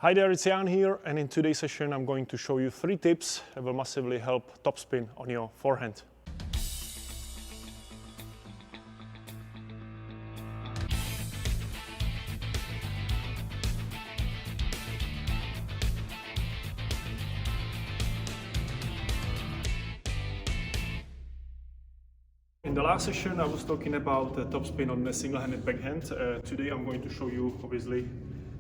Hi there, it's Jan here, and in today's session I'm going to show you 3 tips that will massively help topspin on your forehand. In the last session I was talking about the topspin on the single-handed backhand. Today I'm going to show you obviously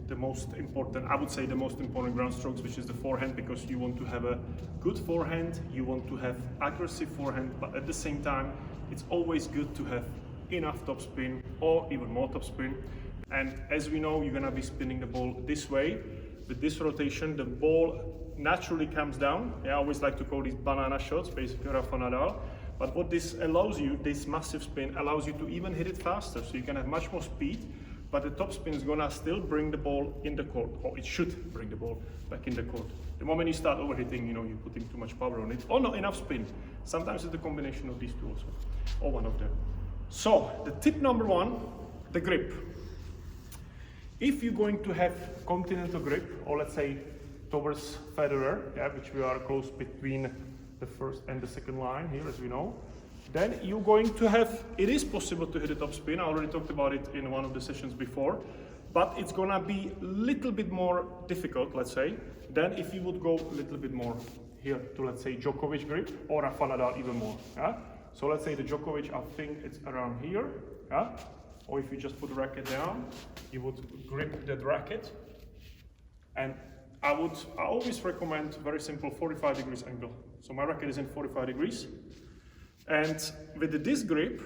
the most important, I would say the most important ground strokes, which is the forehand, because you want to have a good forehand, you want to have aggressive forehand, but at the same time it's always good to have enough topspin or even more topspin. And as we know, you're gonna be spinning the ball this way. With this rotation, the ball naturally comes down. I always like to call these banana shots, basically Rafa Nadal. But what this allows you, this massive spin, allows you to even hit it faster, so you can have much more speed. But the topspin is gonna still bring the ball in the court, or it should bring the ball back in the court. The moment you start overhitting, you know, you're putting too much power on it, or not enough spin. Sometimes it's the combination of these two also, or one of them. So, the tip number 1, the grip. If you're going to have continental grip, or let's say towards Federer, which we are close between the first and the second line here, as we know, then you're going to have, it is possible to hit a topspin. I already talked about it in one of the sessions before, but it's gonna be a little bit more difficult, let's say, than if you would go a little bit more here to, let's say, Djokovic grip, or Rafa Nadal even more. So let's say the Djokovic, I think it's around here, or if you just put the racket down, you would grip that racket, and I always recommend very simple 45 degrees angle. So my racket is in 45 degrees. And with this grip,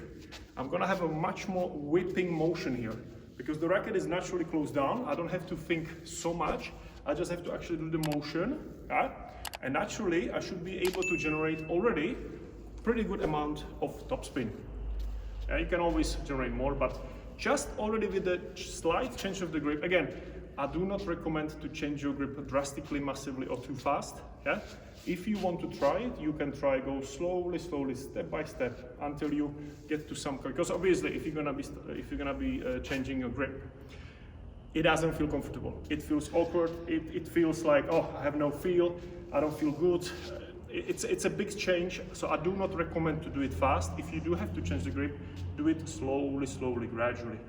I'm gonna have a much more whipping motion here, because the racket is naturally closed down. I don't have to think so much. I just have to actually do the motion. And naturally, I should be able to generate already pretty good amount of topspin. You can always generate more, but just already with the slight change of the grip, again, I do not recommend to change your grip drastically, massively, or too fast. If you want to try it, you can try go slowly, step by step, until you get to some. Because obviously, if you're gonna be changing your grip, it doesn't feel comfortable. It feels awkward. It feels like, oh, I have no feel. I don't feel good. It's a big change, so I do not recommend to do it fast. If you do have to change the grip, do it slowly, gradually.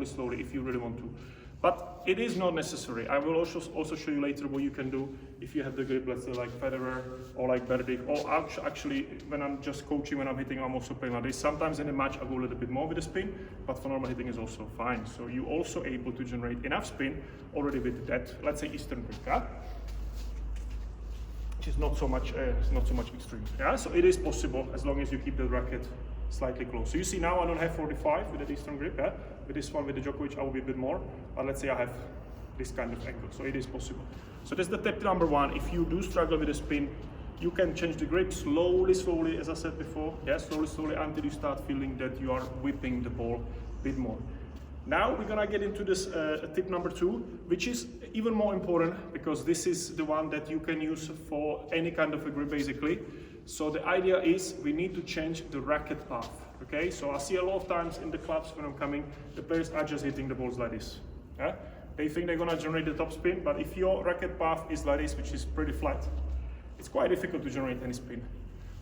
Slowly, if you really want to. But it is not necessary. I will also show you later what you can do if you have the grip, let's say like Federer or like Berdic, or actually when I'm just coaching, when I'm hitting, I'm also playing like this. Sometimes in a match I go a little bit more with the spin, but for normal hitting is also fine. So you're also able to generate enough spin already with that, let's say Eastern grip, which is not so much extreme. So it is possible as long as you keep the racket slightly close. So you see now I don't have 45 with the Eastern grip. With this one, with the Djokovic, I will be a bit more. But let's say I have this kind of angle, so it is possible. So that's the tip number 1. If you do struggle with the spin, you can change the grip slowly, as I said before. Slowly until you start feeling that you are whipping the ball a bit more. Now we're gonna get into this tip number 2, which is even more important, because this is the one that you can use for any kind of a grip basically. So the idea is we need to change the racket path. Okay, so I see a lot of times in the clubs when I'm coming, the players are just hitting the balls like this. They think they're gonna generate the topspin, but if your racket path is like this, which is pretty flat, it's quite difficult to generate any spin.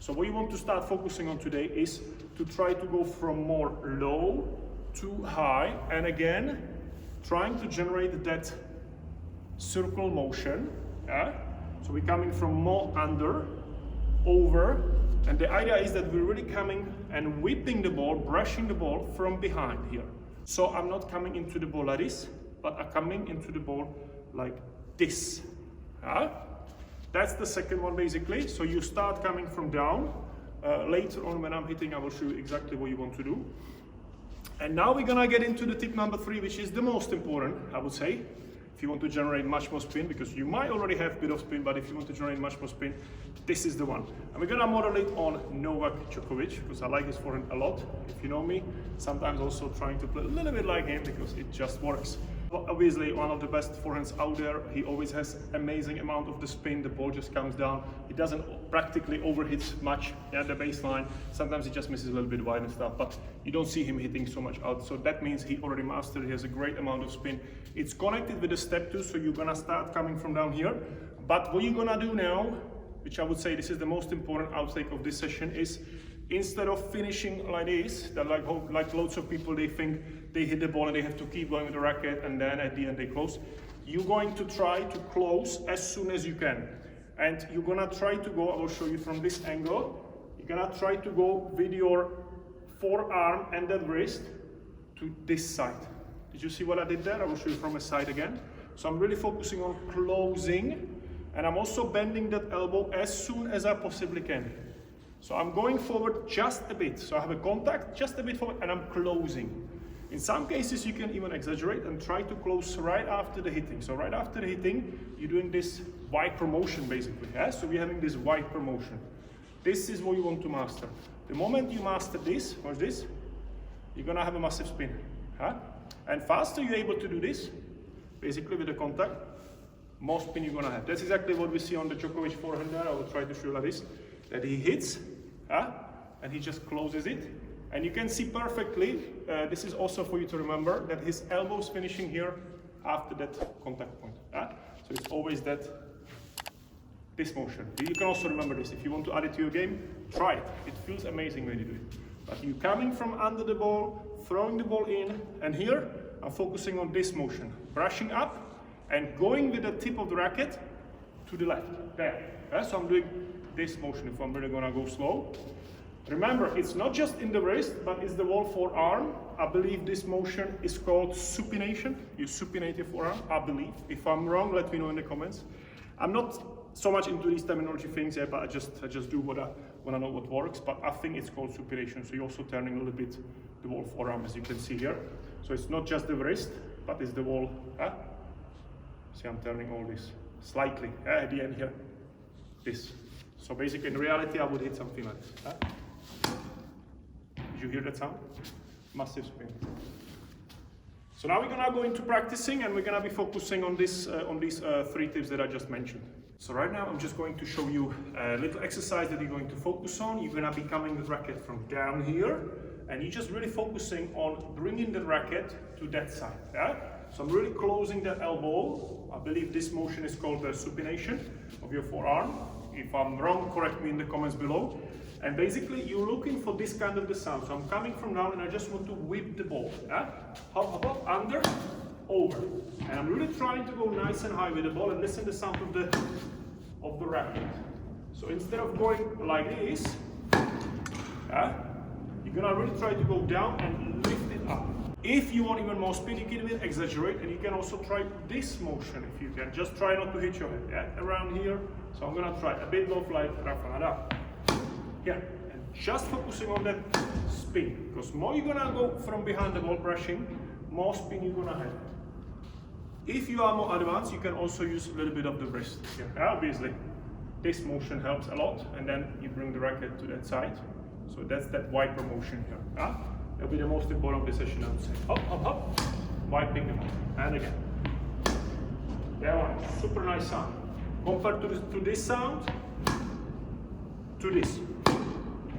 So what you want to start focusing on today is to try to go from more low to high, and again, trying to generate that circle motion. So we're coming from more under, over, and the idea is that we're really coming and whipping the ball, brushing the ball from behind here. So I'm not coming into the ball like this, but I'm coming into the ball like this. That's the second one basically. So you start coming from down. Later on when I'm hitting, I will show you exactly what you want to do. And now we're gonna get into the tip number 3, which is the most important, I would say. If you want to generate much more spin, because you might already have a bit of spin, but if you want to generate much more spin, this is the one. And we're gonna model it on Novak Djokovic, because I like his forehand a lot. If you know me, sometimes also trying to play a little bit like him, because it just works. Obviously, one of the best forehands out there. He always has amazing amount of the spin. The ball just comes down. He doesn't practically overhit much at the baseline. Sometimes he just misses a little bit wide and stuff, but you don't see him hitting so much out. So that means he already mastered. He has a great amount of spin. It's connected with the step 2, so you're gonna start coming from down here. But what you're gonna do now, which I would say this is the most important outtake of this session, is instead of finishing like this, that like loads of people, they think they hit the ball and they have to keep going with the racket and then at the end they close. You're going to try to close as soon as you can. And you're gonna try to go, I will show you from this angle, you're gonna try to go with your forearm and that wrist to this side. Did you see what I did there? I will show you from a side again. So I'm really focusing on closing, and I'm also bending that elbow as soon as I possibly can. So I'm going forward just a bit. So I have a contact just a bit forward and I'm closing. In some cases you can even exaggerate and try to close right after the hitting. So right after the hitting, you're doing this wiper motion basically. Yeah? So we're having this wiper motion. This is what you want to master. The moment you master this, watch this, you're gonna have a massive spin. Huh? And faster you're able to do this, basically with the contact, more spin you're gonna have. That's exactly what we see on the Djokovic forehand there. I will try to show you like this. That he hits, and he just closes it. And you can see perfectly, this is also for you to remember, that his elbow is finishing here after that contact point. So it's always this motion. You can also remember this. If you want to add it to your game, try it. It feels amazing when you do it. But you're coming from under the ball, throwing the ball in, and here I'm focusing on this motion. Brushing up and going with the tip of the racket to the left. There. So I'm doing this motion if I'm really gonna go slow. Remember, it's not just in the wrist, but it's the whole forearm. I believe this motion is called supination. You supinate your forearm, I believe. If I'm wrong, let me know in the comments. I'm not so much into these terminology things yet, but I just do when I know what works. But I think it's called supination. So you're also turning a little bit the whole forearm, as you can see here. So it's not just the wrist, but it's the whole. See, I'm turning all this slightly at the end here. This. So basically, in reality, I would hit something like this. Did you hear that sound? Massive spin. So now we're gonna go into practicing, and we're gonna be focusing on these 3 tips that I just mentioned. So right now, I'm just going to show you a little exercise that you're going to focus on. You're gonna be coming the racket from down here, and you're just really focusing on bringing the racket to that side. So I'm really closing the elbow. I believe this motion is called the supination of your forearm. If I'm wrong, correct me in the comments below. And basically, you're looking for this kind of the sound. So I'm coming from down and I just want to whip the ball. Up, under, over. And I'm really trying to go nice and high with the ball and listen to the sound of the racket. So instead of going like this, you're gonna really try to go down and lift it up. If you want even more speed, you can even exaggerate, and you can also try this motion if you can. Just try not to hit your head around here. So I'm gonna try a bit of like Rafa here, and just focusing on that spin, because more you're gonna go from behind the ball brushing, more spin you're gonna have. If you are more advanced, you can also use a little bit of the wrist here. Obviously, this motion helps a lot, and then you bring the racket to that side. So that's that wiper motion here. That'll be the most important of the session, I would say. Up, wiping the ball, and again. That one, super nice sound. Compared to this sound, to this.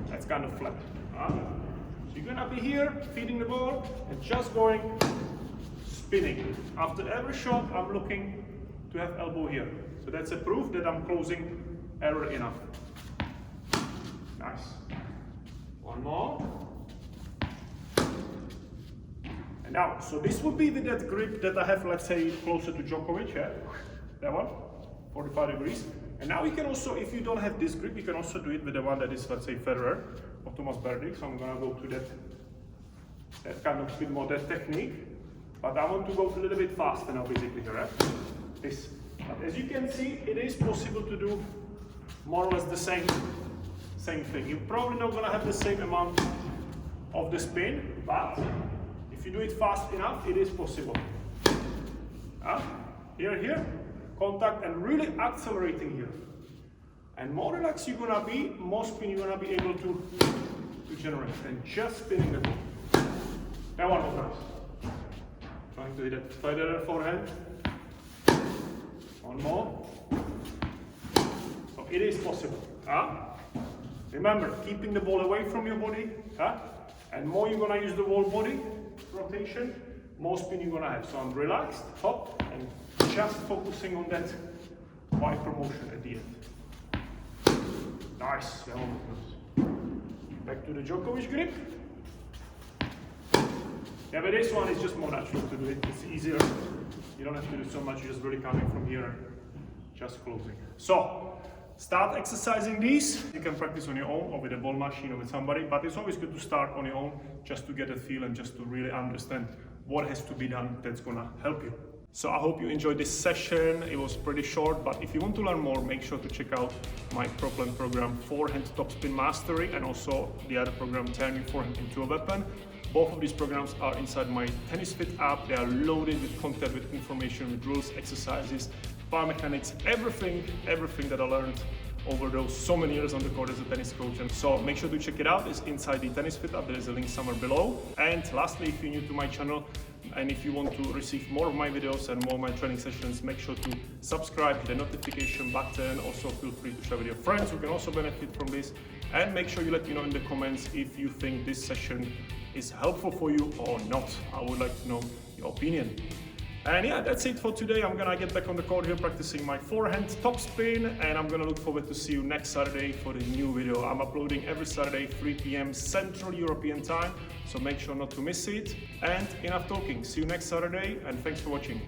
That's kind of flat. So you're gonna be here, feeding the ball, and just going, spinning. After every shot, I'm looking to have elbow here. So that's a proof that I'm closing error enough. Nice. One more. And now, so this would be with that grip that I have, let's say, closer to Djokovic, that one, 45 degrees. And now you can also, if you don't have this grip, you can also do it with the one that is, let's say, Federer or Thomas Berdych. So I'm gonna go to that kind of bit more that technique. But I want to go a little bit faster now, basically here, This. But as you can see, it is possible to do more or less the same thing. You're probably not gonna have the same amount of the spin, but if you do it fast enough, it is possible. Here, contact, and really accelerating here. And more relaxed you're gonna be, more spin you're gonna be able to generate. And just spinning the ball. That one was nice. Trying to hit a feather forehand. One more. So it is possible. Remember, keeping the ball away from your body. And more you're gonna use the whole body rotation, more spin you're gonna have. So I'm relaxed, hop, and just focusing on that micro motion at the end. Nice. Back to the Djokovic grip. Yeah, but this one is just more natural to do it. It's easier. You don't have to do so much. You're just really coming from here and just closing. So start exercising these. You can practice on your own or with a ball machine or with somebody, but it's always good to start on your own just to get a feel and just to really understand what has to be done that's gonna help you. So I hope you enjoyed this session. It was pretty short, but if you want to learn more, make sure to check out my pro-plan program, Forehand Topspin Mastery, and also the other program, Turning Forehand into a Weapon. Both of these programs are inside my TennisFit app. They are loaded with content, with information, with rules, exercises, power mechanics, everything that I learned over those so many years on the court as a tennis coach. And so make sure to check it out. It's inside the TennisFit app. There is a link somewhere below. And lastly, if you're new to my channel and if you want to receive more of my videos and more of my training sessions, make sure to subscribe, hit the notification button. Also feel free to share with your friends who can also benefit from this. And make sure you let me know in the comments if you think this session is helpful for you or not. I would like to know your opinion. And yeah, that's it for today. I'm gonna get back on the court here practicing my forehand topspin, and I'm gonna look forward to see you next Saturday for the new video. I'm uploading every Saturday, 3 p.m. Central European time, so make sure not to miss it. And enough talking. See you next Saturday, and thanks for watching.